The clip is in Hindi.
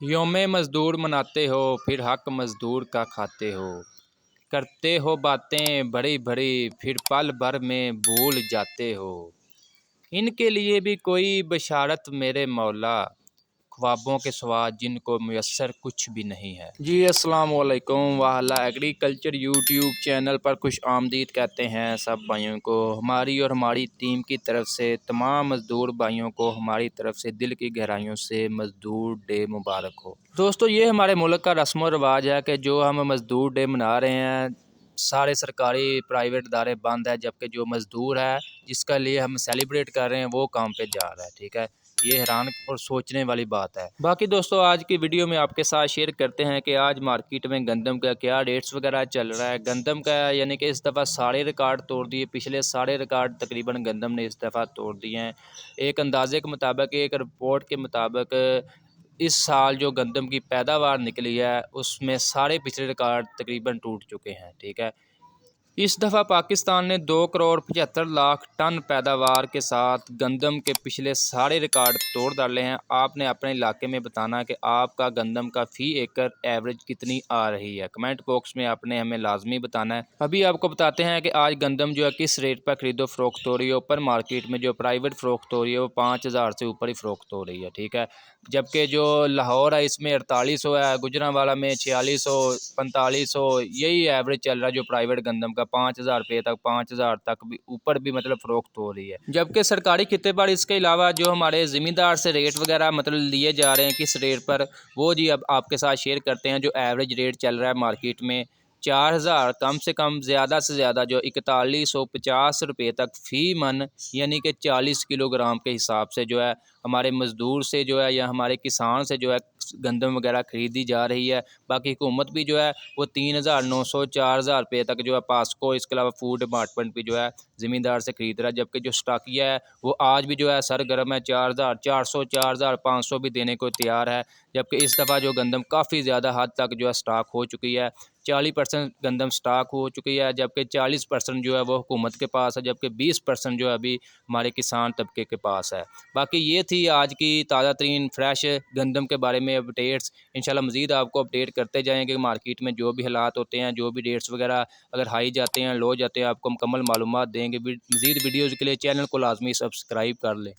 यौम मज़दूर मनाते हो फिर हक मज़दूर का खाते हो। करते हो बातें बड़ी बड़ी फिर पल भर में भूल जाते हो। इनके लिए भी कोई बशारत मेरे मौला, ख्वाबों के सिवा जिनको मुयस्सर कुछ भी नहीं है। जी अस्सलाम वालेकुम, वाला एग्रीकल्चर यूट्यूब चैनल पर खुश आमदीद कहते हैं सब भाइयों को। हमारी और हमारी टीम की तरफ से तमाम मज़दूर भाइयों को हमारी तरफ से दिल की गहराइयों से मज़दूर डे मुबारक हो। दोस्तों, ये हमारे मुल्क का रस्म व रिवाज है कि जो हम मज़दूर डे मना रहे हैं, सारे सरकारी प्राइवेट इदारे बंद है, जबकि जो मज़दूर है जिसका लिए हम सेलिब्रेट कर रहे हैं वो काम पे जा रहा है। ठीक है, ये हैरान और सोचने वाली बात है। बाकी दोस्तों, आज की वीडियो में आपके साथ शेयर करते हैं कि आज मार्केट में गंदम का क्या रेट्स वगैरह चल रहा है। गंदम का यानी कि इस दफ़ा सारे रिकॉर्ड तोड़ दिए, पिछले सारे रिकॉर्ड तकरीबन गंदम ने इस दफ़ा तोड़ दिए हैं। एक अंदाजे के मुताबिक, एक रिपोर्ट के मुताबिक इस साल जो गंदम की पैदावार निकली है उसमें सारे पिछले रिकॉर्ड तकरीबन टूट चुके हैं। ठीक है, इस दफ़ा पाकिस्तान ने 2,75,00,000 टन पैदावार के साथ गंदम के पिछले सारे रिकॉर्ड तोड़ डाले हैं। आपने अपने इलाके में बताना कि आपका गंदम का फ़ी एकड़ एवरेज कितनी आ रही है। कमेंट बॉक्स में आपने हमें लाजमी बताना है। अभी आपको बताते हैं कि आज गंदम जो है किस रेट पर खरीदो फ़रोख्त हो रही है। ऊपर मार्केट में जो प्राइवेट फ़रोख्त हो रही है वो 5,000 से ऊपर ही फ़रोख्त हो रही है। ठीक है, जबकि जो लाहौर है इसमें 4800 है, गुजरांवाला में 4600, 4500, यही एवरेज चल रहा है जो प्राइवेट गंदम का। 5,000 रुपये तक, 5,000 तक भी ऊपर भी मतलब फ़रोख्त हो रही है। जबकि सरकारी खिते पर इसके अलावा जो हमारे ज़मींदार से रेट वगैरह मतलब लिए जा रहे हैं किस रेट पर, वो जी अब आपके साथ शेयर करते हैं। जो एवरेज रेट चल रहा है मार्केट में 4,000 कम से कम, ज़्यादा से ज़्यादा जो 4150 रुपये तक फ़ी मन, यानी कि 40 किलोग्राम के हिसाब से जो है हमारे मज़दूर से जो है या हमारे किसान से जो है गंदम वगैरह ख़रीदी जा रही है। बाकी हुकूमत भी जो है वो 3,900 4,000 रुपये तक जो है पास्को, इसके अलावा फूड डिपार्टमेंट भी जो है ज़मींदार से ख़रीद रहा है। जबकि जो स्टाकिया है वो आज भी जो है सरगर्म है, 4,400 4,500 भी देने को तैयार है। जबकि इस दफ़ा जो गंदम काफ़ी ज़्यादा हद तक जो है स्टॉक हो चुकी है। 40% गंदम स्टॉक हो चुकी है, जबकि 40% जो है वो हुकूमत के पास है, जबकि 20% जो है अभी हमारे किसान तबके के पास है। बाकी ये थी आज की ताज़ा तरीन फ्रेश गंदम के बारे में अपडेट्स। इंशाल्लाह मज़ीद आपको अपडेट करते जाएंगे। मार्केट में जो भी हालात होते हैं, जो भी रेट्स वगैरह अगर हाई जाते हैं, लो जाते हैं, आपको मुकम्मल मालूमात देंगे। मज़ीद वीडियोज़ के लिए चैनल को लाजमी सब्सक्राइब कर लें।